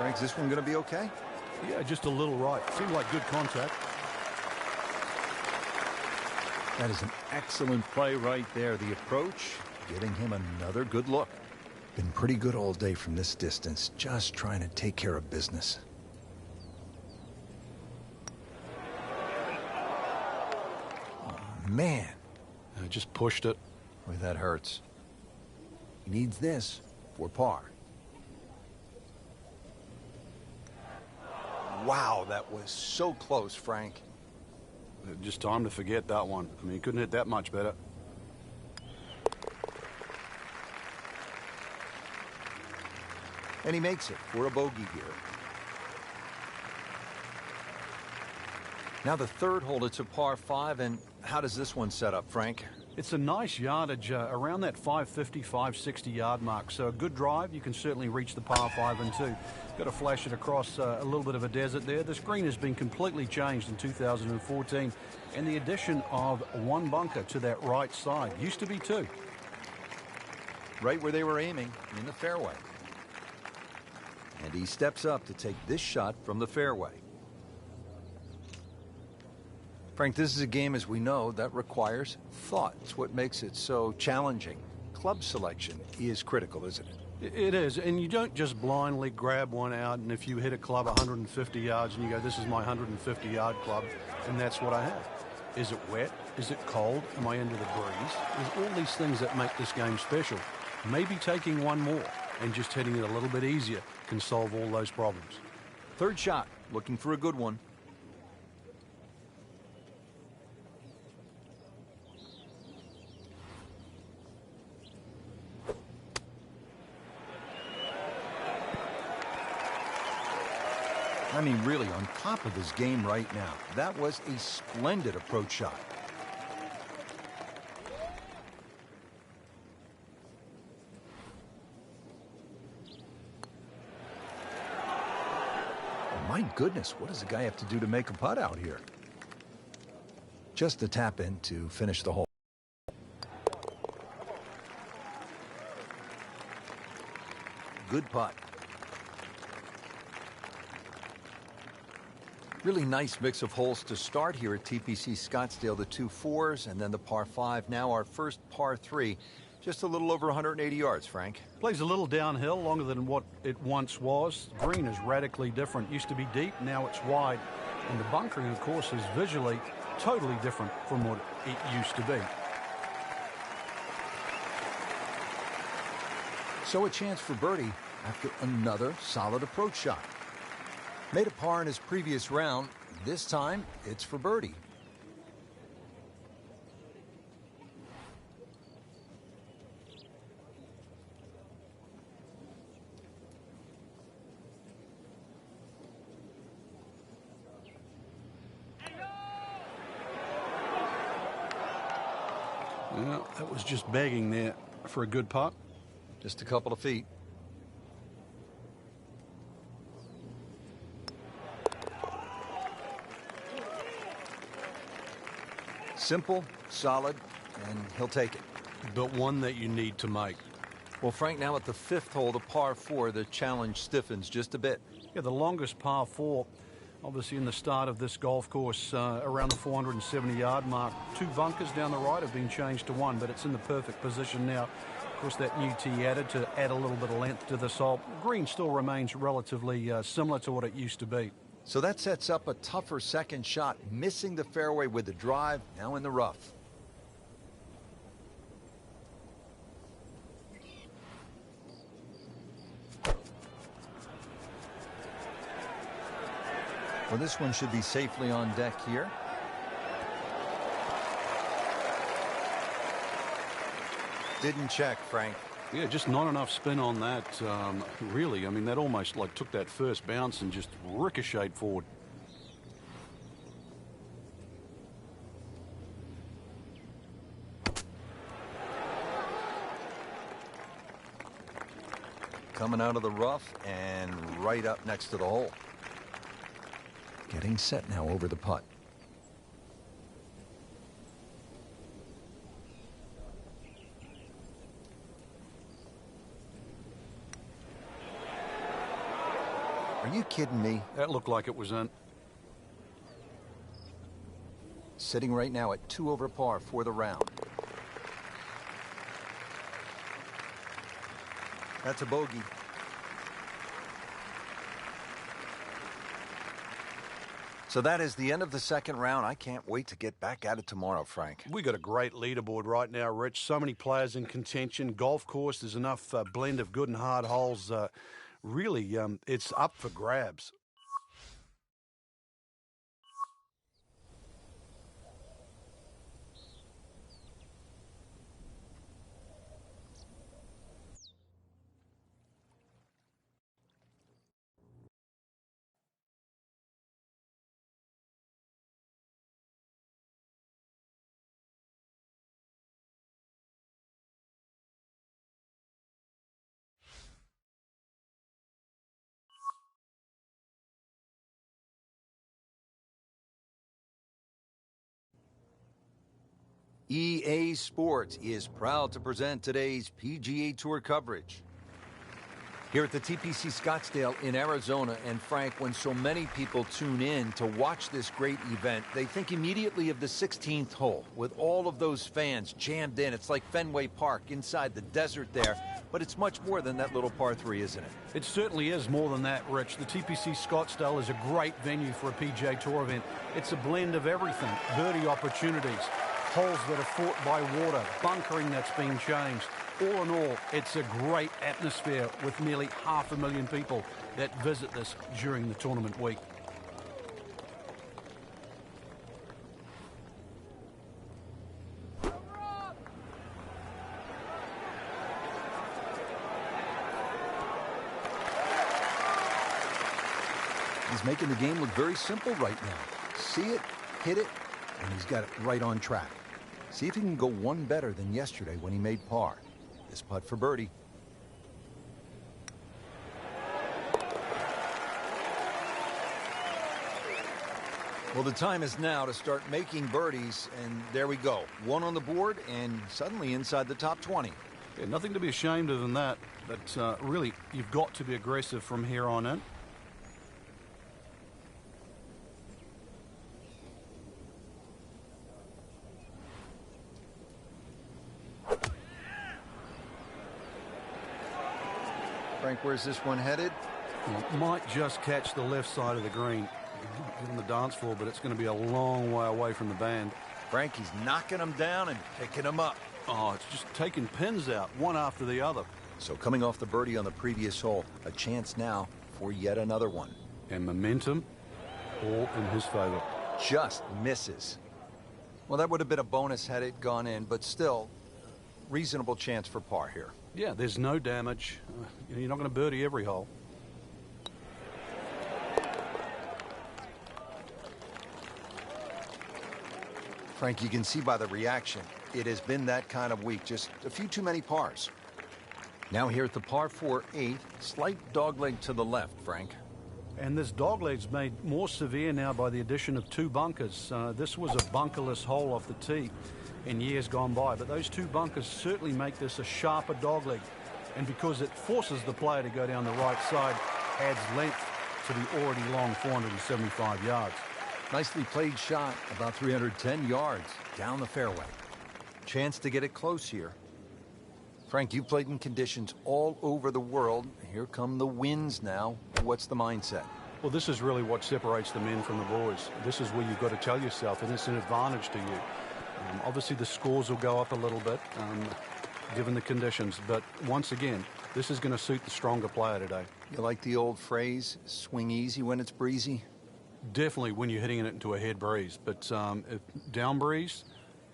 Frank, is this one going to be okay? Yeah, just a little right. Seemed like good contact. That is an excellent play right there. The approach, giving him another good look. Been pretty good all day from this distance, just trying to take care of business. Oh, man. I just pushed it. Boy, that hurts. He needs this for par. Wow, that was so close, Frank. Just time to forget that one. I mean, he couldn't hit that much better. And he makes it for a bogey here. Now the third hole, it's a par 5, and how does this one set up, Frank? It's a nice yardage around that 550, 560 yard mark. So a good drive, you can certainly reach the par 5 and 2. Got to flash it across a little bit of a desert there. This green has been completely changed in 2014, and the addition of one bunker to that right side. Used to be 2. Right where they were aiming, in the fairway. And he steps up to take this shot from the fairway. Frank, this is a game, as we know, that requires thought. It's what makes it so challenging. Club selection is critical, isn't it? It is, and you don't just blindly grab one out, and if you hit a club 150 yards and you go, this is my 150-yard club, and that's what I have. Is it wet? Is it cold? Am I into the breeze? There's all these things that make this game special. Maybe taking one more and just hitting it a little bit easier can solve all those problems. Third shot, looking for a good one. I mean, really on top of his game right now. That was a splendid approach shot. Oh, my goodness, what does the guy have to do to make a putt out here? Just the tap in to finish the hole. Good putt. Really nice mix of holes to start here at TPC Scottsdale. The 2 4s and then the par 5. Now our first par 3. Just a little over 180 yards, Frank. Plays a little downhill, longer than what it once was. Green is radically different. Used to be deep, now it's wide. And the bunkering, of course, is visually totally different from what it used to be. So a chance for birdie after another solid approach shot. Made a par in his previous round. This time, it's for birdie. Well, that was just begging there for a good putt. Just a couple of feet. Simple, solid, and he'll take it. But one that you need to make. Well, Frank, now at the 5th hole, the par 4, the challenge stiffens just a bit. Yeah, the longest par 4, obviously in the start of this golf course, around the 470-yard mark. 2 bunkers down the right have been changed to 1, but it's in the perfect position now. Of course, that new tee added to add a little bit of length to this hole. Green still remains relatively similar to what it used to be. So that sets up a tougher second shot, missing the fairway with the drive, now in the rough. Well, this one should be safely on deck here. Didn't check, Frank. Yeah, just not enough spin on that, really. I mean, that almost like took that first bounce and just ricocheted forward. Coming out of the rough and right up next to the hole. Getting set now over the putt. Are Are you kidding me? That looked like it was in. Sitting right now at 2 over par for the round. That's a bogey. So that is the end of the second round. I can't wait to get back at it tomorrow, Frank. We got a great leaderboard right now, Rich. So many players in contention. Golf course, there's enough blend of good and hard holes. Really, it's up for grabs. EA Sports is proud to present today's PGA Tour coverage. Here at the TPC Scottsdale in Arizona, and Frank, when so many people tune in to watch this great event, they think immediately of the 16th hole, with all of those fans jammed in. It's like Fenway Park inside the desert there, but it's much more than that little par 3, isn't it? It certainly is more than that, Rich. The TPC Scottsdale is a great venue for a PGA Tour event. It's a blend of everything. Birdie opportunities, holes that are fought by water, bunkering that's been changed. All in all, it's a great atmosphere with nearly 500,000 people that visit this during the tournament week. He's making the game look very simple right now. See it, hit it, and he's got it right on track. See if he can go one better than yesterday when he made par. This putt for birdie. Well, the time is now to start making birdies, and there we go. One on the board, and suddenly inside the top 20. Yeah, nothing to be ashamed of in that, but really, you've got to be aggressive from here on in. Frank, where's this one headed? Well, might just catch the left side of the green. Get on the dance floor, but it's going to be a long way away from the band. Frank, he's knocking them down and picking them up. Oh, it's just taking pins out, one after the other. So coming off the birdie on the previous hole, a chance now for yet another one. And momentum, all in his favor. Just misses. Well, that would have been a bonus had it gone in, but still, reasonable chance for par here. Yeah, there's no damage. You're not going to birdie every hole. Frank, you can see by the reaction, it has been that kind of week. Just a few too many pars. Now here at the par 4 8th, slight dogleg to the left, Frank. And this dogleg's made more severe now by the addition of 2 bunkers. This was a bunkerless hole off the tee in years gone by, but those 2 bunkers certainly make this a sharper dogleg. And because it forces the player to go down the right side, adds length to the already long 475 yards. Nicely played shot, about 310 yards down the fairway. Chance to get it close here. Frank, you played in conditions all over the world. Here come the winds now. What's the mindset? Well, this is really what separates the men from the boys. This is where you've got to tell yourself, and it's an advantage to you. Obviously, the scores will go up a little bit, given the conditions. But once again, this is going to suit the stronger player today. You like the old phrase, swing easy when it's breezy? Definitely when you're hitting it into a head breeze. But if down breeze,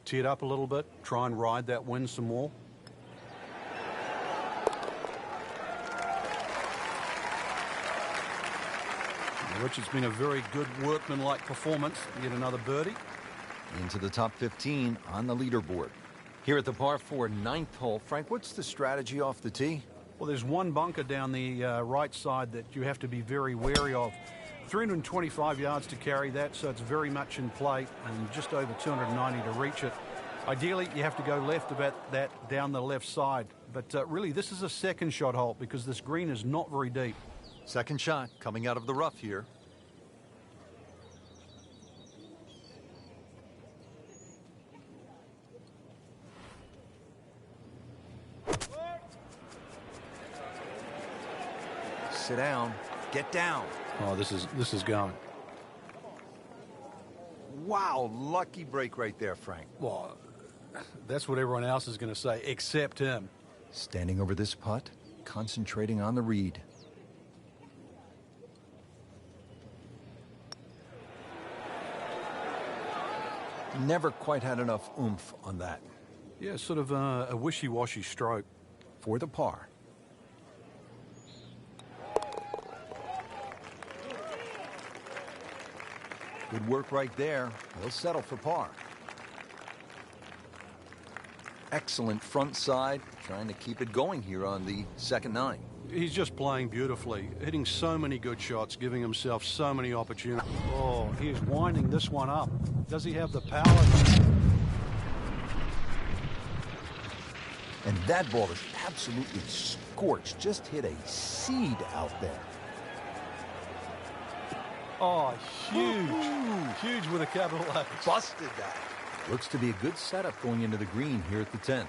tee it up a little bit, try and ride that wind some more. Which has been a very good workmanlike performance. Yet another birdie. Into the top 15 on the leaderboard. Here at the par 4 9th hole, Frank, what's the strategy off the tee? Well, there's one bunker down the right side that you have to be very wary of. 325 yards to carry that, so it's very much in play, and just over 290 to reach it. Ideally, you have to go left about that down the left side. But really, this is a second shot hole because this green is not very deep. Second shot coming out of the rough here. Sit down. Get down. Oh, this is going. Wow, lucky break right there, Frank. Well, that's what everyone else is going to say, except him. Standing over this putt, concentrating on the read. Never quite had enough oomph on that. Yeah, sort of a wishy-washy stroke. For the par. Good work right there. He'll settle for par. Excellent front side. Trying to keep it going here on the second nine. He's just playing beautifully, hitting so many good shots, giving himself so many opportunities. Oh, he's winding this one up. Does he have the power? And that ball is absolutely scorched. Just hit a seed out there. Oh, huge. Huge with a capital H. Busted that. Looks to be a good setup going into the green here at the 10th.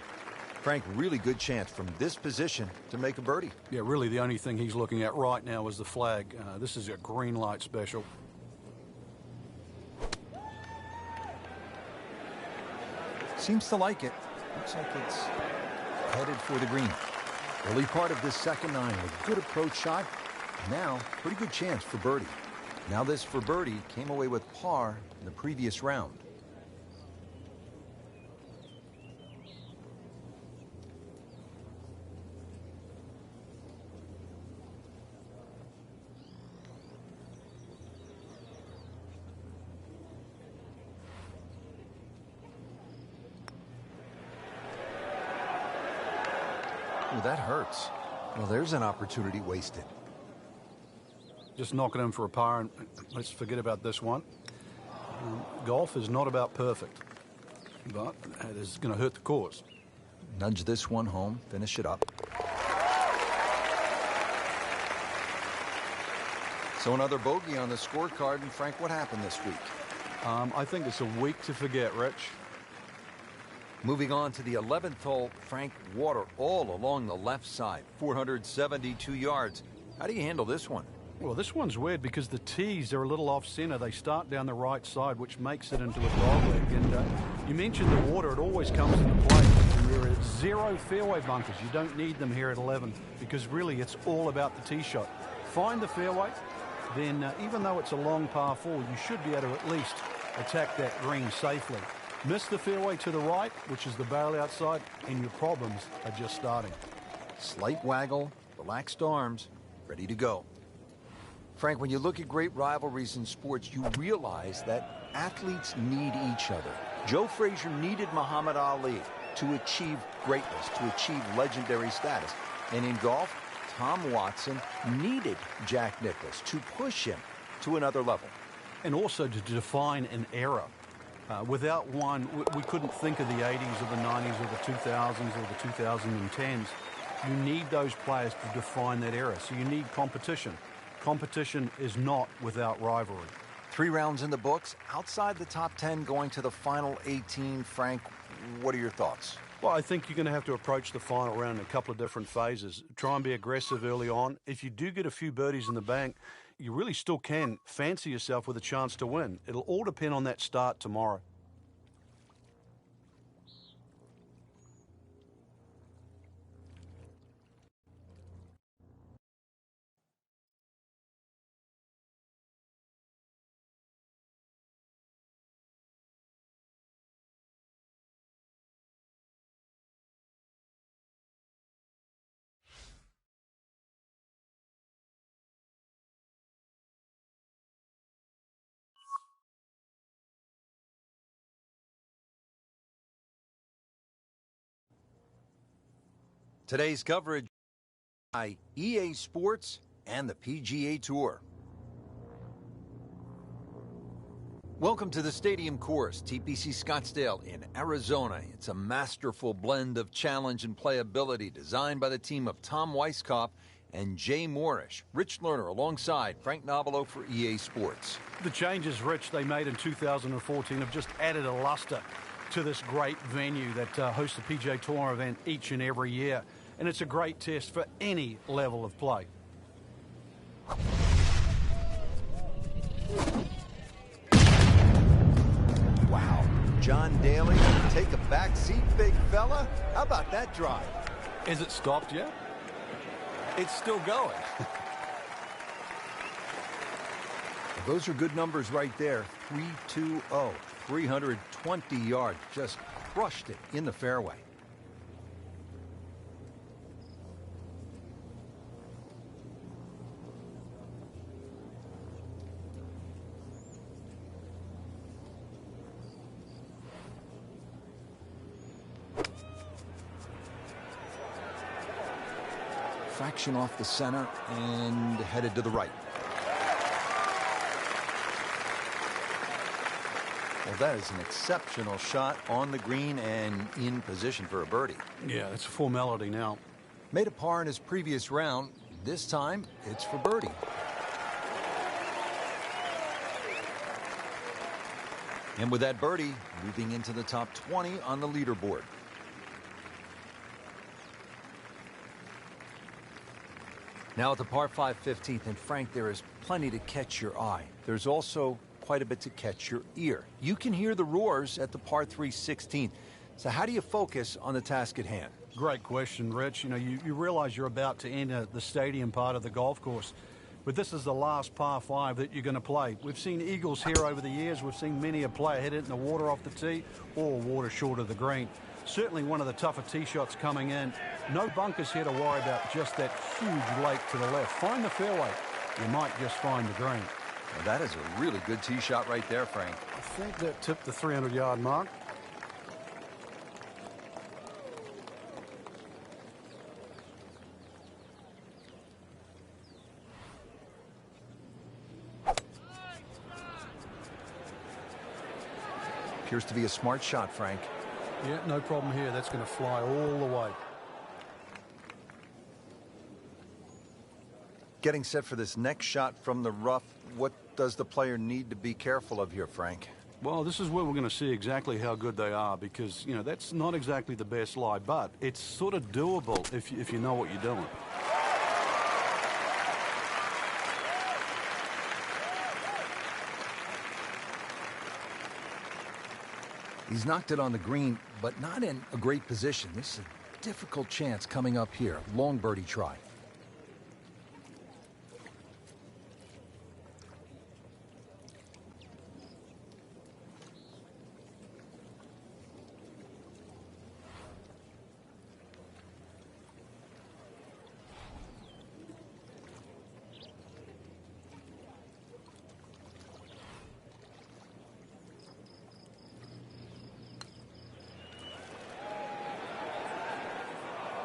Frank, really good chance from this position to make a birdie. Yeah, really the only thing he's looking at right now is the flag. This is a green light special. Seems to like it. Looks like it's headed for the green. Early part of this second nine, a good approach shot. Now, pretty good chance for birdie. Now this for birdie came away with par in the previous round. Ooh, that hurts. Well, there's an opportunity wasted. Just knocking him for a par, and let's forget about this one. Golf is not about perfect, but it is going to hurt the cause. Nudge this one home, finish it up. So another bogey on the scorecard. And Frank, what happened this week? I think it's a week to forget, Rich. Moving on to the 11th hole, Frank, water all along the left side, 472 yards. How do you handle this one? Well, this one's weird because the tees are a little off-center. They start down the right side, which makes it into a dogleg. And you mentioned the water. It always comes into play. And there are 0 fairway bunkers. You don't need them here at 11 because really it's all about the tee shot. Find the fairway, then even though it's a long par 4, you should be able to at least attack that green safely. Miss the fairway to the right, which is the barrel outside, and your problems are just starting. Slight waggle, relaxed arms, ready to go. Frank, when you look at great rivalries in sports, you realize that athletes need each other. Joe Frazier needed Muhammad Ali to achieve greatness, to achieve legendary status. And in golf, Tom Watson needed Jack Nicklaus to push him to another level. And also to define an era. Without one, we couldn't think of the 80s or the 90s or the 2000s or the 2010s. You need those players to define that era. So you need competition. Competition is not without rivalry. 3 rounds in the books, outside the top 10 going to the final 18. Frank, what are your thoughts? Well, I think you're going to have to approach the final round in a couple of different phases. Try and be aggressive early on. If you do get a few birdies in the bank, you really still can fancy yourself with a chance to win. It'll all depend on that start tomorrow. Today's coverage by EA Sports and the PGA Tour. Welcome to the Stadium Course, TPC Scottsdale in Arizona. It's a masterful blend of challenge and playability designed by the team of Tom Weiskopf and Jay Moorish. Rich Lerner alongside Frank Nobilo for EA Sports. The changes, Rich, they made in 2014 have just added a luster to this great venue that hosts the PGA Tour event each and every year. And it's a great test for any level of play. Wow. John Daly, take a back seat, big fella. How about that drive? Is it stopped yet? It's still going. Those are good numbers right there. 320, 320 yards. Just crushed it in the fairway. Fraction off the center and headed to the right. Well, that is an exceptional shot on the green and in position for a birdie. Yeah, it's a formality now. Made a par in his previous round. This time, it's for birdie. And with that birdie, moving into the top 20 on the leaderboard. Now at the par 5 15th, and Frank, there is plenty to catch your eye. There's also quite a bit to catch your ear. You can hear the roars at the par 3 16th. So how do you focus on the task at hand? Great question, Rich. You know, you realize you're about to enter the stadium part of the golf course. But this is the last par 5 that you're going to play. We've seen eagles here over the years. We've seen many a player hit it in the water off the tee or water short of the green. Certainly one of the tougher tee shots coming in. No bunkers here to worry about, just that huge lake to the left. Find the fairway. You might just find the green. Well, that is a really good tee shot right there, Frank. I think that tipped the 300-yard mark. Appears to be a smart shot, Frank. Yeah, no problem here. That's going to fly all the way. Getting set for this next shot from the rough, what does the player need to be careful of here, Frank? Well, this is where we're going to see exactly how good they are, because, you know, that's not exactly the best lie, but it's sort of doable if you know what you're doing. He's knocked it on the green, but not in a great position. This is a difficult chance coming up here. Long birdie try.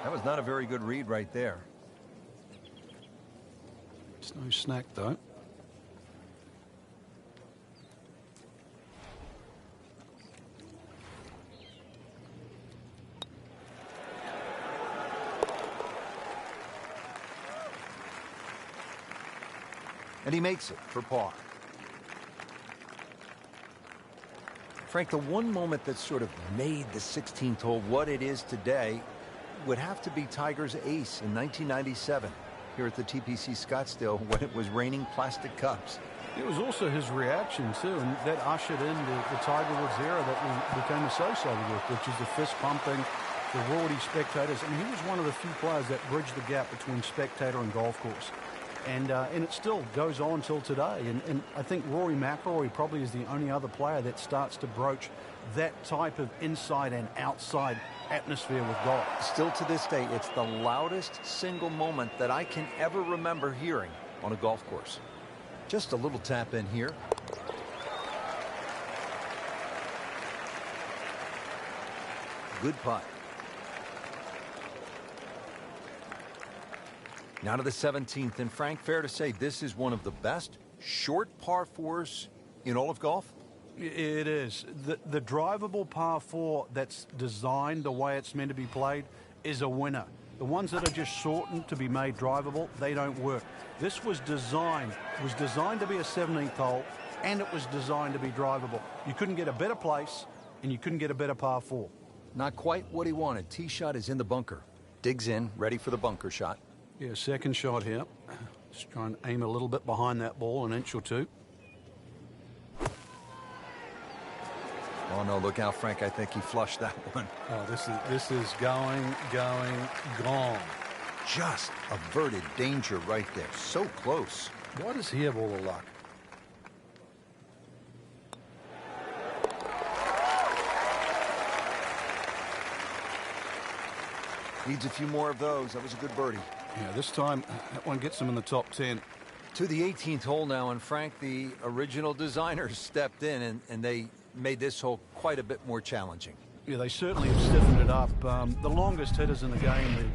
That was not a very good read right there. It's no snack, though. And he makes it for par. Frank, the one moment that sort of made the 16th hole what it is today would have to be Tiger's ace in 1997 here at the TPC Scottsdale when it was raining plastic cups. It was also his reaction, too, and that ushered in the Tiger Woods era that we became associated with, which is the fist pumping, the rowdy spectators. And he was one of the few players that bridged the gap between spectator and golf course. And it still goes on till today. And I think Rory McIlroy probably is the only other player that starts to broach that type of inside and outside atmosphere with golf. Still to this day, it's the loudest single moment that I can ever remember hearing on a golf course. Just a little tap in here. Good putt. Now to the 17th, and Frank, fair to say this is one of the best short par 4s in all of golf? It is. The drivable par 4 that's designed the way it's meant to be played is a winner. The ones that are just shortened to be made drivable, they don't work. This was designed to be a 17th hole, and it was designed to be drivable. You couldn't get a better place, and you couldn't get a better par 4. Not quite what he wanted. Tee shot is in the bunker. Digs in, ready for the bunker shot. Yeah, second shot here. Just try and aim a little bit behind that ball, an inch or two. Oh, no, look out, Frank. I think he flushed that one. Oh, this is going, gone. Just averted danger right there. So close. Why does he have all the luck? Needs a few more of those. That was a good birdie. Yeah, this time, that one gets him in the top 10. To the 18th hole now, and Frank, the original designers stepped in, and they made this hole quite a bit more challenging. Yeah, they certainly have stiffened it up. The longest hitters in the game,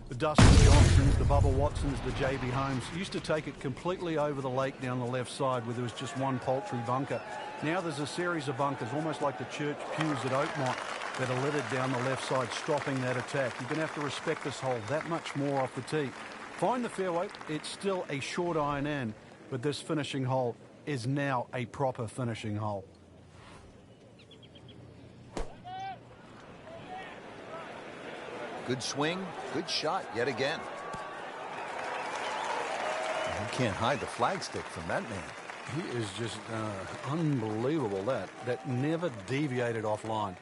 the Dustin Johnsons, the Bubba Watsons, the J.B. Holmes, used to take it completely over the lake down the left side where there was just one paltry bunker. Now there's a series of bunkers, almost like the church pews at Oakmont, that are littered down the left side, stopping that attack. You're going to have to respect this hole that much more off the tee. Find the fairway. It's still a short iron in, but this finishing hole is now a proper finishing hole. Good swing, good shot yet again. You can't hide the flagstick from that man. He is just unbelievable. That never deviated offline.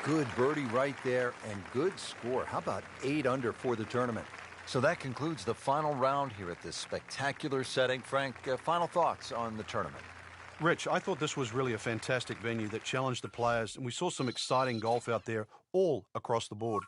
Good birdie right there, and good score. How about 8 under for the tournament? So that concludes the final round here at this spectacular setting. Frank, final thoughts on the tournament? Rich, I thought this was really a fantastic venue that challenged the players, and we saw some exciting golf out there all across the board.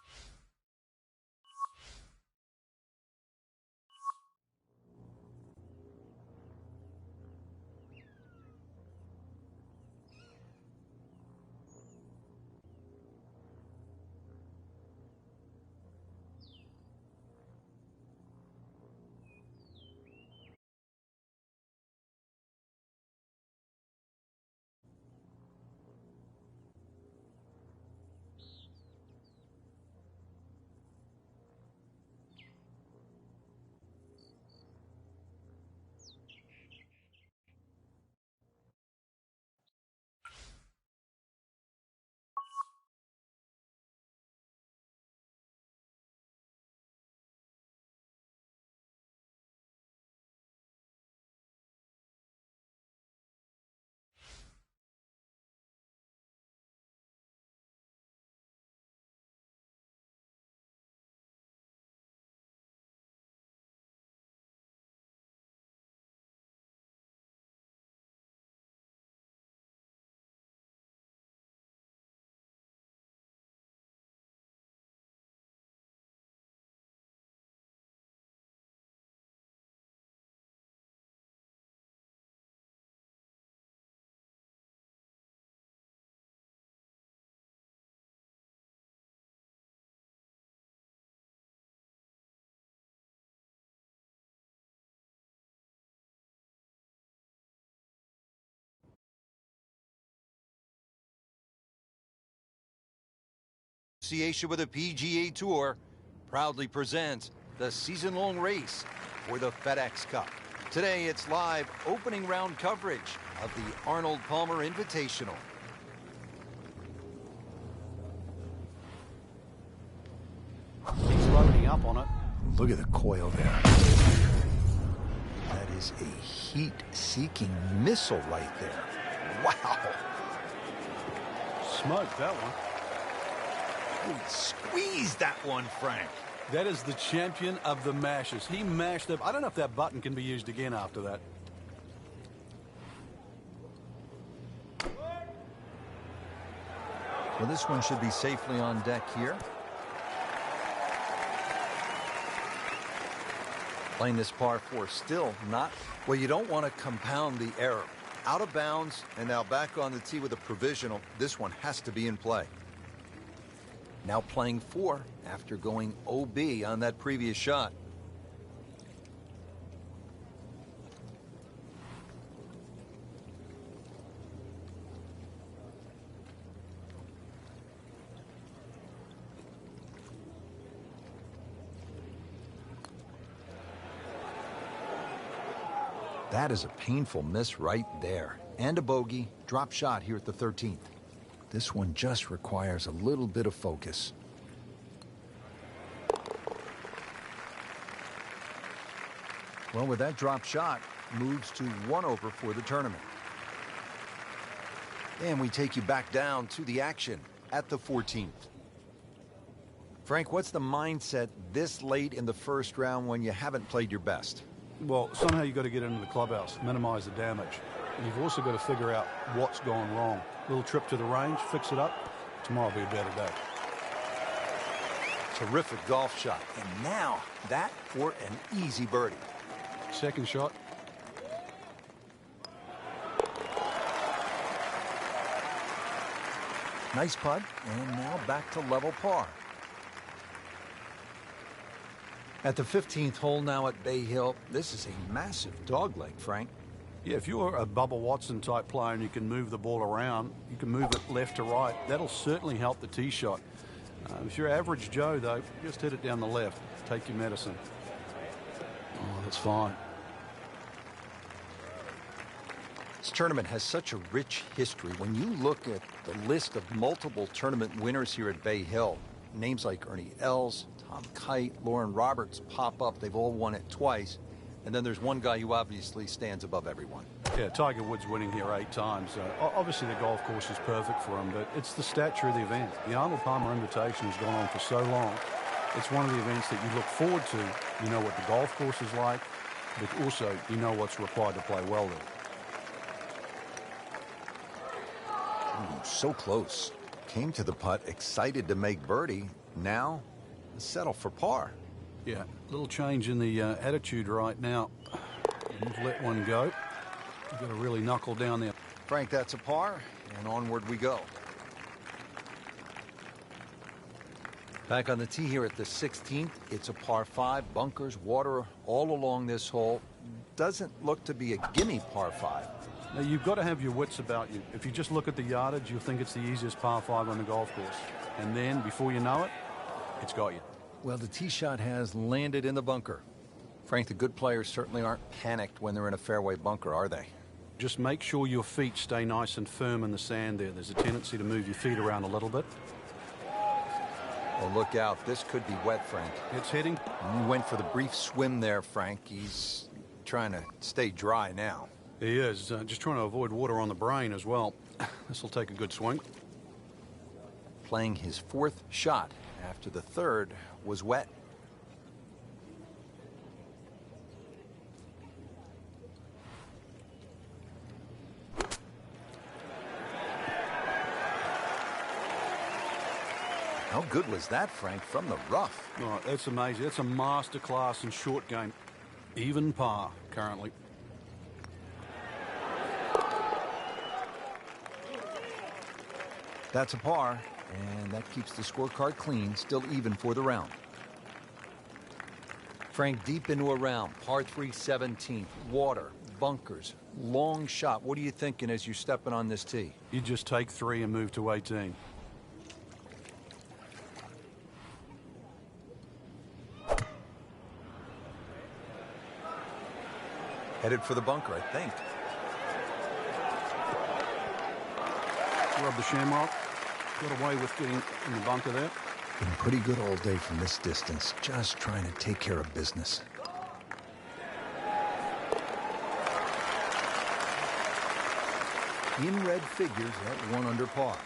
Association with the PGA Tour proudly presents the season-long race for the FedEx Cup. Today it's live opening round coverage of the Arnold Palmer Invitational. He's loading up on it. Look at the coil there. That is a heat-seeking missile right there. Wow. Smoked that one. Squeeze that one, Frank. That is the champion of the mashes. He mashed up. I don't know if that button can be used again after that. Well, this one should be safely on deck here. Playing this par 4 still not. Well, you don't want to compound the error. Out of bounds and now back on the tee with a provisional. This one has to be in play. Now playing 4 after going OB on that previous shot. That is a painful miss right there. And a bogey, drop shot here at the 13th. This one just requires a little bit of focus. Well, with that drop shot, moves to 1 over for the tournament. And we take you back down to the action at the 14th. Frank, what's the mindset this late in the first round when you haven't played your best? Well, somehow you've got to get into the clubhouse, minimize the damage. And you've also got to figure out what's gone wrong. Little trip to the range, fix it up. Tomorrow will be a better day. Terrific golf shot. And now that for an easy birdie. Second shot. Nice putt. And now back to level par. At the 15th hole now at Bay Hill, this is a massive dogleg, Frank. Yeah, if you're a Bubba Watson type player and you can move the ball around, you can move it left to right, that'll certainly help the tee shot. If you're average Joe, though, just hit it down the left. Take your medicine. Oh, that's fine. This tournament has such a rich history. When you look at the list of multiple tournament winners here at Bay Hill, names like Ernie Els, Tom Kite, Lauren Roberts pop up. They've all won it twice. And then there's one guy who obviously stands above everyone. Yeah, Tiger Woods winning here 8 times. Obviously, the golf course is perfect for him, but it's the stature of the event. The Arnold Palmer Invitation has gone on for so long. It's one of the events that you look forward to. You know what the golf course is like, but also you know what's required to play well there. Ooh, so close. Came to the putt, excited to make birdie. Now, settle for par. Yeah, little change in the attitude right now. You've let one go. You've got to really knuckle down there. Frank, that's a par, and onward we go. Back on the tee here at the 16th, it's a par 5, bunkers, water all along this hole. Doesn't look to be a gimme par 5. Now, you've got to have your wits about you. If you just look at the yardage, you'll think it's the easiest par 5 on the golf course. And then, before you know it, it's got you. Well, the tee shot has landed in the bunker. Frank, the good players certainly aren't panicked when they're in a fairway bunker, are they? Just make sure your feet stay nice and firm in the sand there. There's a tendency to move your feet around a little bit. Well, look out. This could be wet, Frank. It's hitting. You went for the brief swim there, Frank. He's trying to stay dry now. He is. Just trying to avoid water on the brain as well. This will take a good swing. Playing his 4th shot after the 3rd was wet. How good was that, Frank, from the rough? Oh, that's amazing. That's a master class in short game. Even par currently. That's a par, and that keeps the scorecard clean, still even for the round. Frank, deep into a round, par 3 17th, water, bunkers, long shot. What are you thinking as you're stepping on this tee? You just take 3 and move to 18. Headed for the bunker, I think. Rub the shamrock. Got away with getting in the bunker there. Been pretty good all day from this distance, just trying to take care of business. In red figures at 1 under par.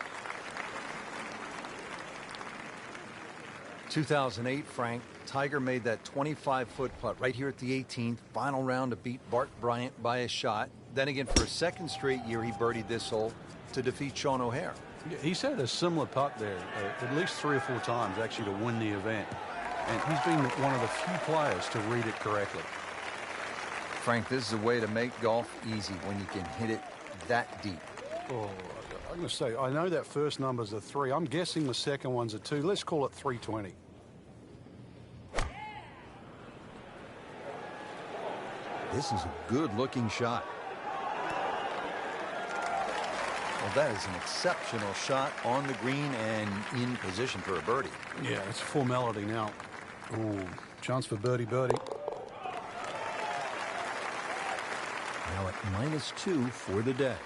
2008, Frank, Tiger made that 25-foot putt right here at the 18th, final round to beat Bart Bryant by a shot. Then again, for a second straight year, he birdied this hole to defeat Sean O'Hare. Yeah, he's had a similar putt there at least 3 or 4 times, actually, to win the event. And he's been one of the few players to read it correctly. Frank, this is a way to make golf easy when you can hit it that deep. Oh, I'm going to say, I know that first number's a 3. I'm guessing the second one's a 2. Let's call it 320. This is a good-looking shot. Well, that is an exceptional shot on the green and in position for a birdie. Yeah, it's a formality now. Ooh, chance for birdie. Now at -2 for the day.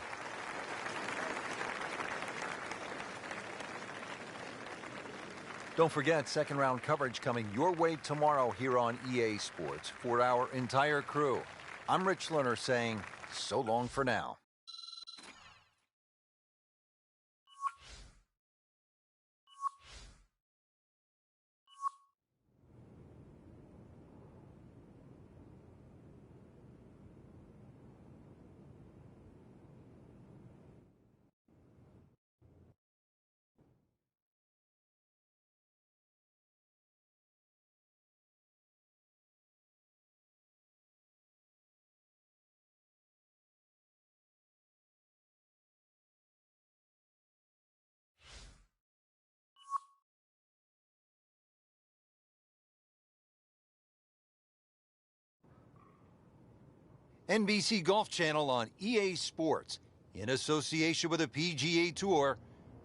Don't forget, second round coverage coming your way tomorrow here on EA Sports. For our entire crew, I'm Rich Lerner saying so long for now. NBC Golf Channel on EA Sports, in association with the PGA Tour,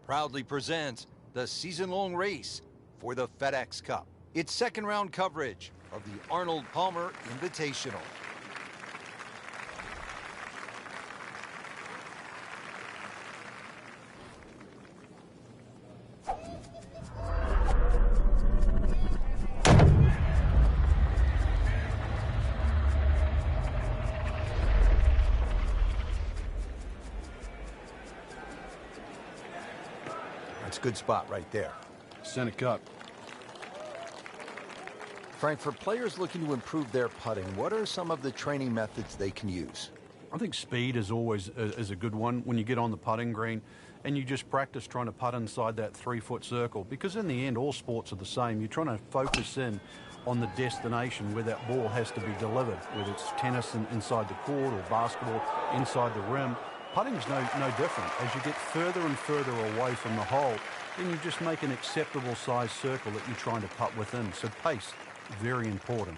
proudly presents the season-long race for the FedEx Cup. It's second round coverage of the Arnold Palmer Invitational. That's a good spot right there. Center cut. Frank, for players looking to improve their putting, what are some of the training methods they can use? I think speed is always a good one when you get on the putting green and you just practice trying to putt inside that 3-foot circle, because in the end all sports are the same. You're trying to focus in on the destination where that ball has to be delivered, whether it's tennis inside the court or basketball inside the rim. Putting's no different. As you get further and further away from the hole, then you just make an acceptable size circle that you're trying to putt within. So pace, very important.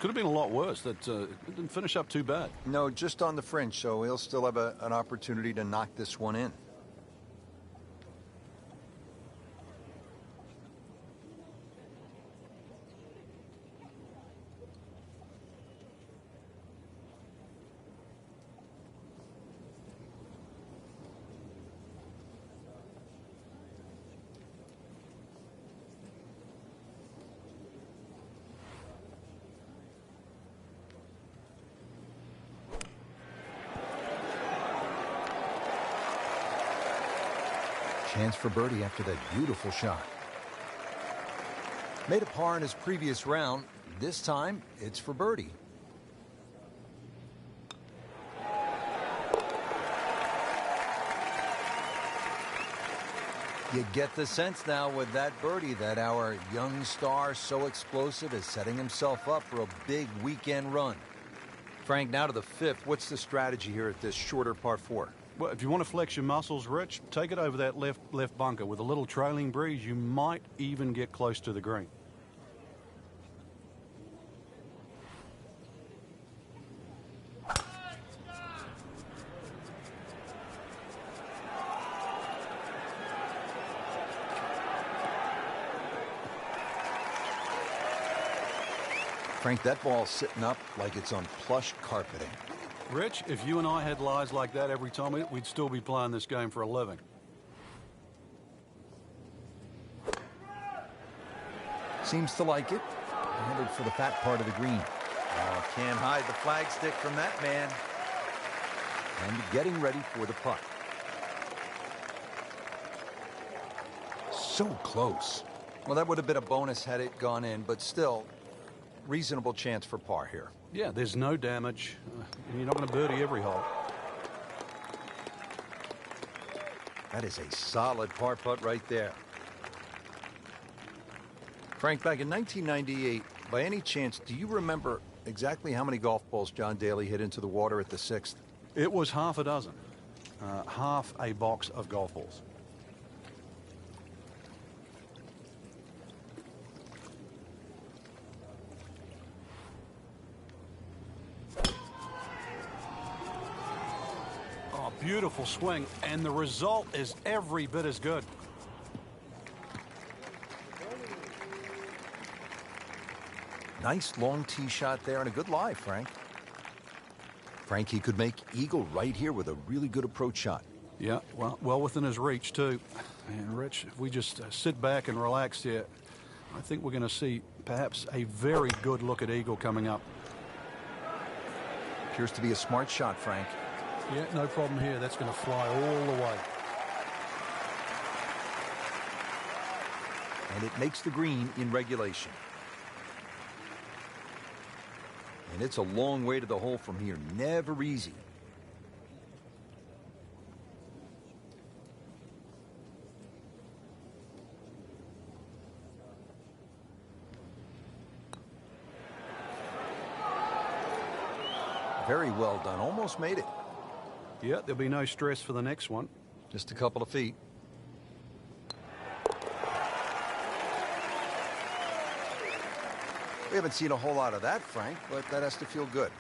Could have been a lot worse. That it didn't finish up too bad. No, just on the fringe, so he'll still have an opportunity to knock this one in. Chance for birdie after that beautiful shot. Made a par in his previous round. This time, it's for birdie. You get the sense now with that birdie that our young star, so explosive, is setting himself up for a big weekend run. Frank, now to the fifth. What's the strategy here at this shorter par 4? Well, if you want to flex your muscles, Rich, take it over that left bunker. With a little trailing breeze, you might even get close to the green. Frank, that ball's sitting up like it's on plush carpeting. Rich, if you and I had lies like that every time, we'd still be playing this game for a living. Seems to like it. Headed for the fat part of the green. Oh, can't hide the flagstick from that man. And getting ready for the putt. So close. Well, that would have been a bonus had it gone in, but still, reasonable chance for par here. Yeah, there's no damage. You're not going to birdie every hole. That is a solid par putt right there. Frank, back in 1998, by any chance, do you remember exactly how many golf balls John Daly hit into the water at the 6th? It was half a dozen. half a box of golf balls. Oh, beautiful swing, and the result is every bit as good. Nice long tee shot there and a good lie, Frank. Frank, he could make eagle right here with a really good approach shot. Yeah, well within his reach, too. And, Rich, if we just sit back and relax here, I think we're going to see perhaps a very good look at eagle coming up. Appears to be a smart shot, Frank. Yeah, no problem here. That's going to fly all the way. And it makes the green in regulation. And it's a long way to the hole from here. Never easy. Very well done. Almost made it. Yeah, there'll be no stress for the next one. Just a couple of feet. We haven't seen a whole lot of that, Frank, but that has to feel good.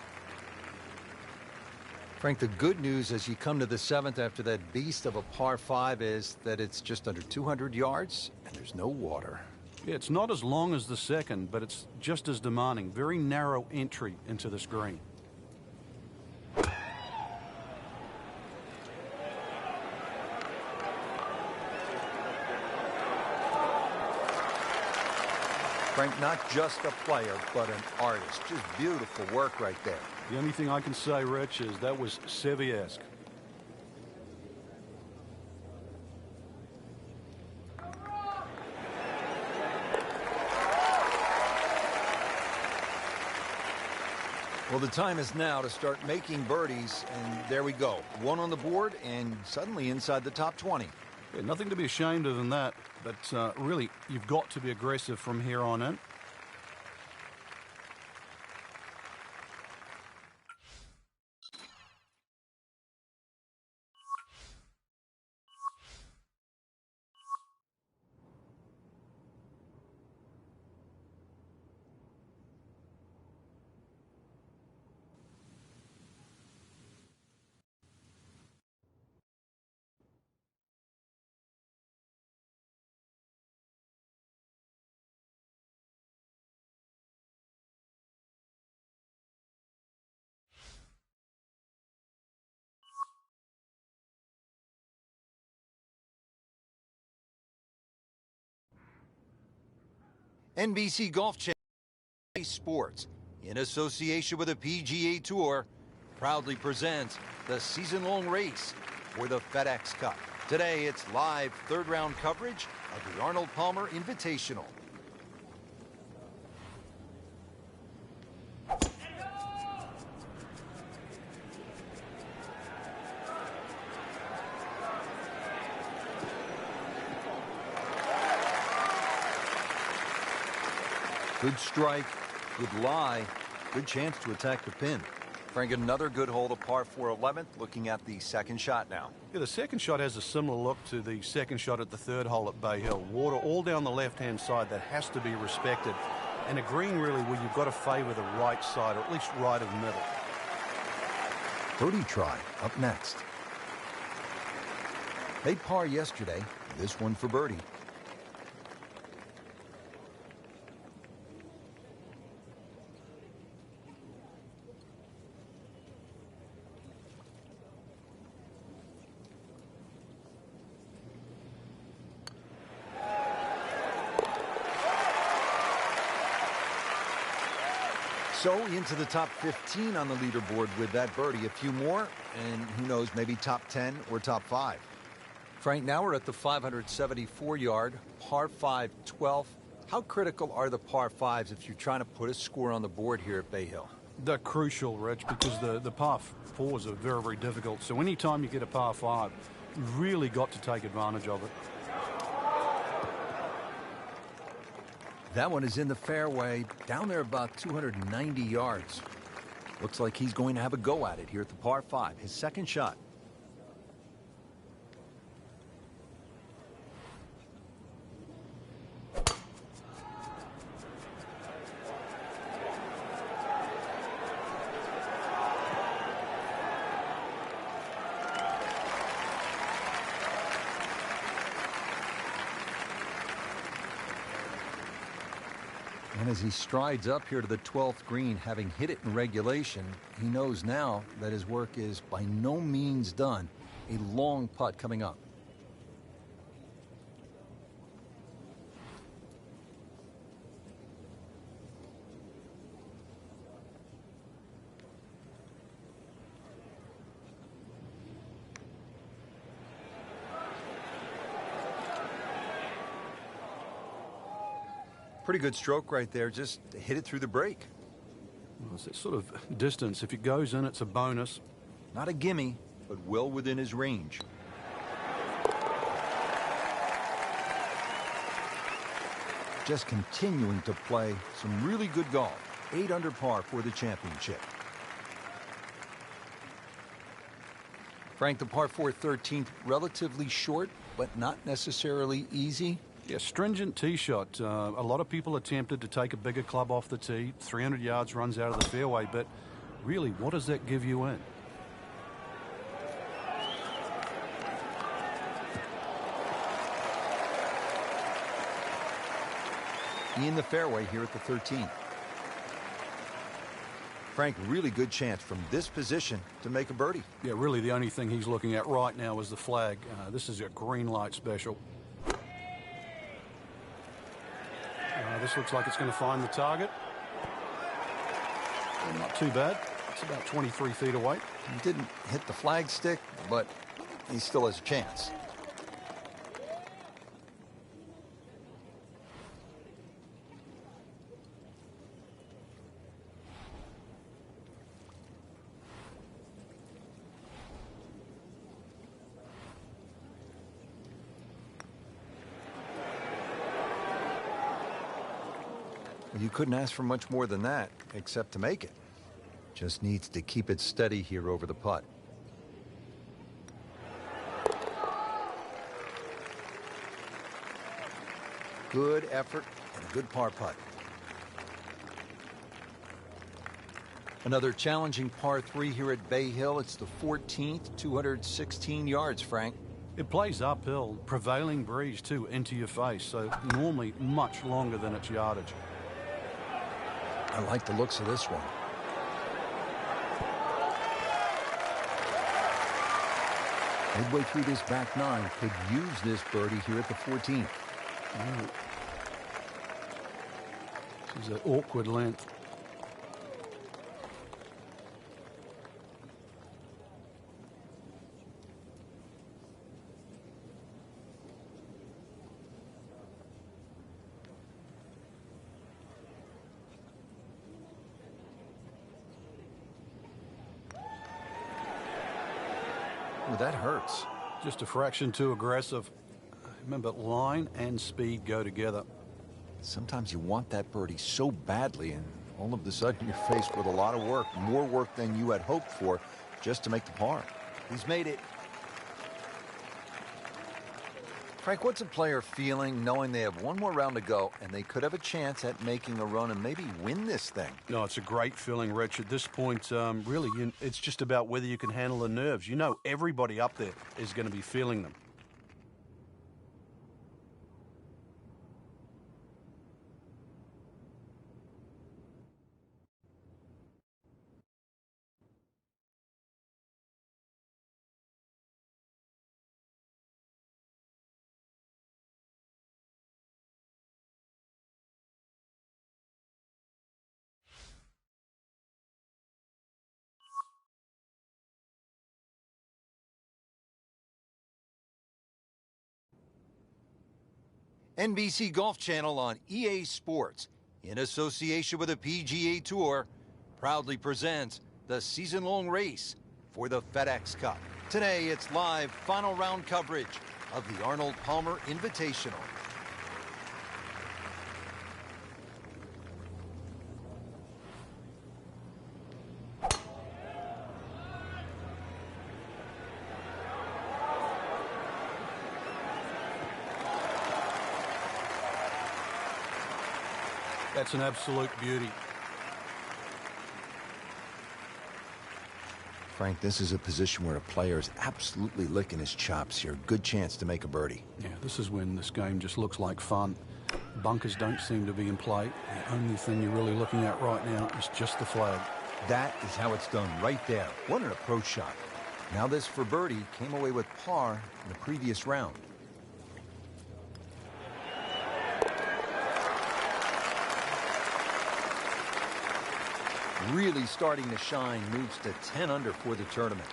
Frank, the good news as you come to the seventh after that beast of a par 5 is that it's just under 200 yards and there's no water. Yeah, it's not as long as the second, but it's just as demanding. Very narrow entry into this green. Frank, not just a player, but an artist. Just beautiful work right there. The only thing I can say, Rich, is that was Seve-esque. Well, the time is now to start making birdies, and there we go. One on the board, and suddenly inside the top 20. Yeah, nothing to be ashamed of in that, but really, you've got to be aggressive from here on in. NBC Golf Channel Sports, in association with the PGA Tour, proudly presents the season-long race for the FedEx Cup. Today, it's live third-round coverage of the Arnold Palmer Invitational. Good strike, good lie, good chance to attack the pin. Frank, another good hole, the par 4 11th, looking at the second shot now. Yeah, the second shot has a similar look to the second shot at the third hole at Bay Hill. Water all down the left-hand side, that has to be respected. And a green really where you've got to favour the right side, or at least right of middle. Birdie try up next. Made par yesterday, this one for birdie. So into the top 15 on the leaderboard with that birdie. A few more, and who knows, maybe top 10 or top 5. Frank, now we're at the 574-yard, par 5 12th. How critical are the par 5s if you're trying to put a score on the board here at Bay Hill? They're crucial, Rich, because the par 4s are very, very difficult. So anytime you get a par 5, you've really got to take advantage of it. That one is in the fairway, down there about 290 yards. Looks like he's going to have a go at it here at the par 5, his second shot. And as he strides up here to the 12th green, having hit it in regulation, he knows now that his work is by no means done. A long putt coming up. Pretty good stroke right there. Just hit it through the break. Well, it's that sort of distance. If it goes in, it's a bonus. Not a gimme, but well within his range. Just continuing to play some really good golf. 8 under par for the championship. Frank, the par 4 13th, relatively short, but not necessarily easy. Yeah, stringent tee shot. A lot of people are tempted to take a bigger club off the tee. 300 yards runs out of the fairway, but really, what does that give you in? In the fairway here at the 13th. Frank, really good chance from this position to make a birdie. Yeah, really the only thing he's looking at right now is the flag. This is a green light special. This looks like it's going to find the target. Well, not too bad. It's about 23 feet away. He didn't hit the flag stick, but he still has a chance. You couldn't ask for much more than that, except to make it. Just needs to keep it steady here over the putt. Good effort and a good par putt. Another challenging par 3 here at Bay Hill. It's the 14th, 216 yards, Frank. It plays uphill, prevailing breeze too, into your face, so normally much longer than its yardage. I like the looks of this one. Midway through this back 9, could use this birdie here at the 14th. This is an awkward length. Ooh, that hurts. Just a fraction too aggressive. Remember, line and speed go together. Sometimes you want that birdie so badly, and all of a sudden you're faced with a lot of work, more work than you had hoped for, just to make the par. He's made it. Frank, what's a player feeling knowing they have one more round to go and they could have a chance at making a run and maybe win this thing? No, it's a great feeling, Rich. At this point, really, it's just about whether you can handle the nerves. You know everybody up there is going to be feeling them. NBC Golf Channel on EA Sports, in association with the PGA Tour, proudly presents the season-long race for the FedEx Cup. Today, it's live final round coverage of the Arnold Palmer Invitational. That's an absolute beauty. Frank, this is a position where a player is absolutely licking his chops here. Good chance to make a birdie. Yeah, this is when this game just looks like fun. Bunkers don't seem to be in play. The only thing you're really looking at right now is just the flag. That is how it's done right there. What an approach shot. Now this for birdie came away with par in the previous round. Really starting to shine, moves to 10 under for the tournament.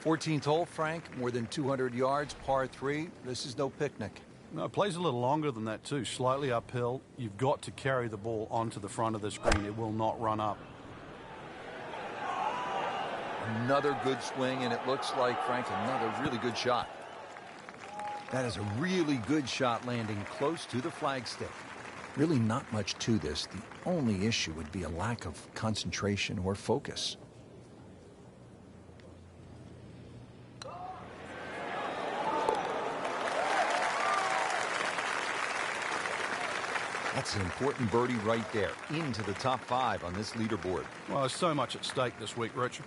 14th hole, Frank, more than 200 yards, par 3. This is no picnic. No, it plays a little longer than that too, slightly uphill. You've got to carry the ball onto the front of the screen. It will not run up. Another good swing, and it looks like, Frank, another really good shot. That is a really good shot landing close to the flagstick. Really not much to this. The only issue would be a lack of concentration or focus. That's an important birdie right there, into the top 5 on this leaderboard. Well, there's so much at stake this week, Rich.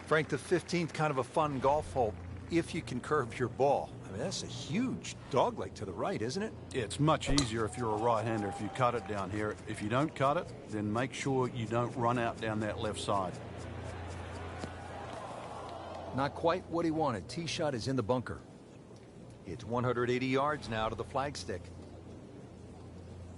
Frank, the 15th, kind of a fun golf hole if you can curve your ball. I mean, that's a huge dogleg to the right, isn't it? It's much easier if you're a right-hander if you cut it down here. If you don't cut it, then make sure you don't run out down that left side. Not quite what he wanted. Tee shot is in the bunker. It's 180 yards now to the flagstick.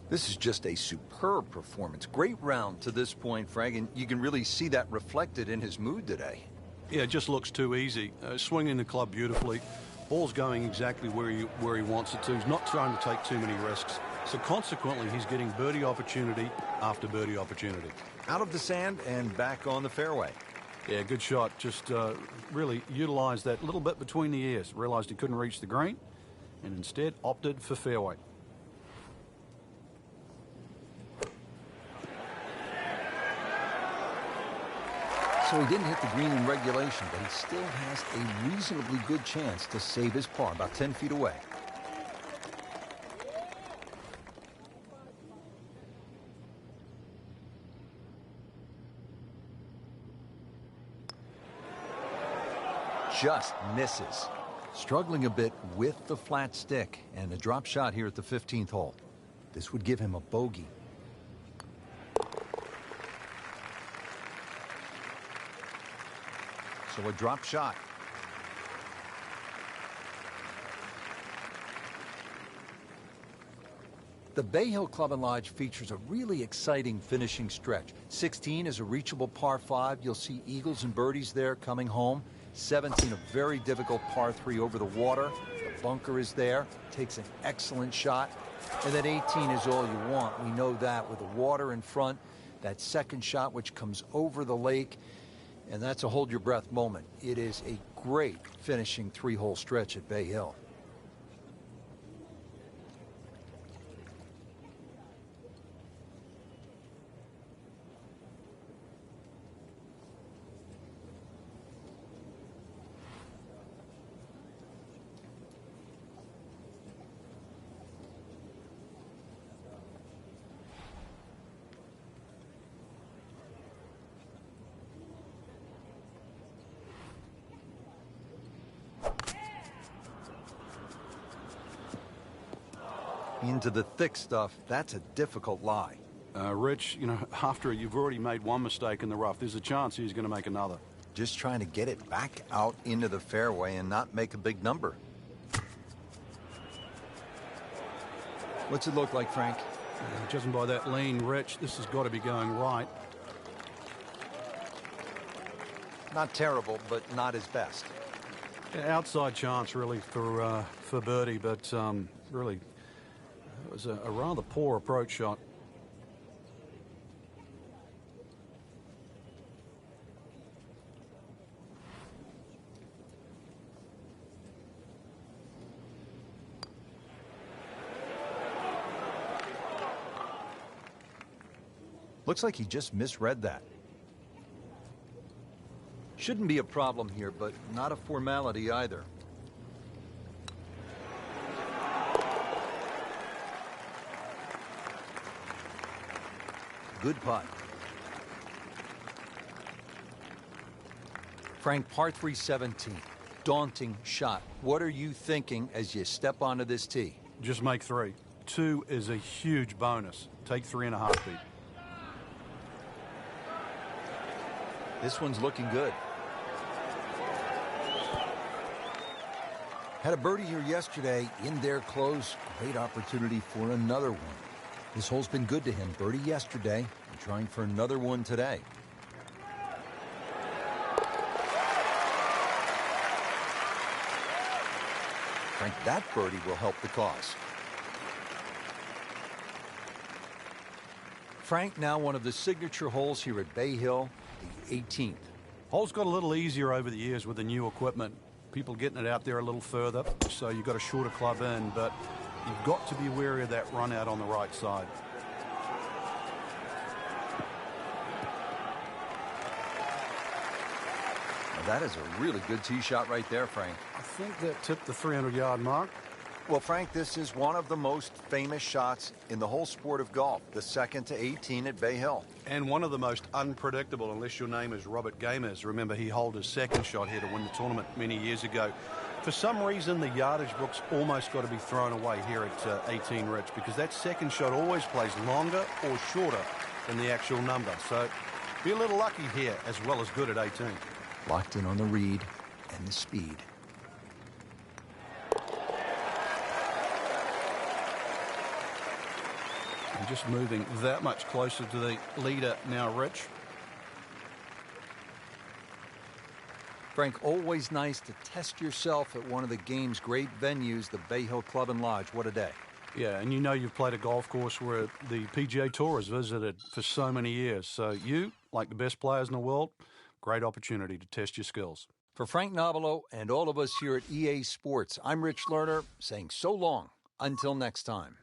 This is just a superb performance. Great round to this point, Frank, and you can really see that reflected in his mood today. Yeah, it just looks too easy. Swinging the club beautifully. Ball's going exactly where he wants it to. He's not trying to take too many risks. So consequently, he's getting birdie opportunity after birdie opportunity. Out of the sand and back on the fairway. Yeah, good shot. Just really utilized that little bit between the ears. Realized he couldn't reach the green and instead opted for fairway. So he didn't hit the green in regulation, but he still has a reasonably good chance to save his par, about 10 feet away. Just misses. Struggling a bit with the flat stick and a drop shot here at the 15th hole. This would give him a bogey. So a drop shot. The Bay Hill Club and Lodge features a really exciting finishing stretch. 16 is a reachable par 5. You'll see eagles and birdies there coming home. 17, a very difficult par 3 over the water. The bunker is there. Takes an excellent shot. And then 18 is all you want. We know that with the water in front. That second shot which comes over the lake. And that's a hold-your-breath moment. It is a great finishing 3-hole stretch at Bay Hill. Into the thick stuff, that's a difficult lie. Rich, you know, after you've already made one mistake in the rough, there's a chance he's going to make another. Just trying to get it back out into the fairway and not make a big number. What's it look like, Frank? Judging by that lean, Rich, this has got to be going right. Not terrible, but not his best. Yeah, outside chance, really, for birdie, but really, it was a rather poor approach shot. Looks like he just misread that. Shouldn't be a problem here, but not a formality either. Good putt. Frank, par 3 17. Daunting shot. What are you thinking as you step onto this tee? Just make 3. 2 is a huge bonus. Take 3 in a heartbeat. This one's looking good. Had a birdie here yesterday in there close. Great opportunity for another one. This hole's been good to him. Birdie yesterday and trying for another one today. Frank, that birdie will help the cause. Frank, now one of the signature holes here at Bay Hill, the 18th. Hole's got a little easier over the years with the new equipment. People getting it out there a little further, so you've got a shorter club in, but you've got to be wary of that run out on the right side. Now that is a really good tee shot right there, Frank. I think that tipped the 300-yard mark. Well, Frank, this is one of the most famous shots in the whole sport of golf, the 2nd to 18 at Bay Hill. And one of the most unpredictable, unless your name is Robert Gamers. Remember, he holed his second shot here to win the tournament many years ago. For some reason, the yardage book's almost got to be thrown away here at 18, Rich, because that second shot always plays longer or shorter than the actual number. So be a little lucky here, as well as good at 18. Locked in on the read and the speed. And just moving that much closer to the leader now, Rich. Frank, always nice to test yourself at one of the game's great venues, the Bay Hill Club and Lodge. What a day. Yeah, and you know you've played a golf course where the PGA Tour has visited for so many years. So you, like the best players in the world, great opportunity to test your skills. For Frank Nobilo and all of us here at EA Sports, I'm Rich Lerner saying so long until next time.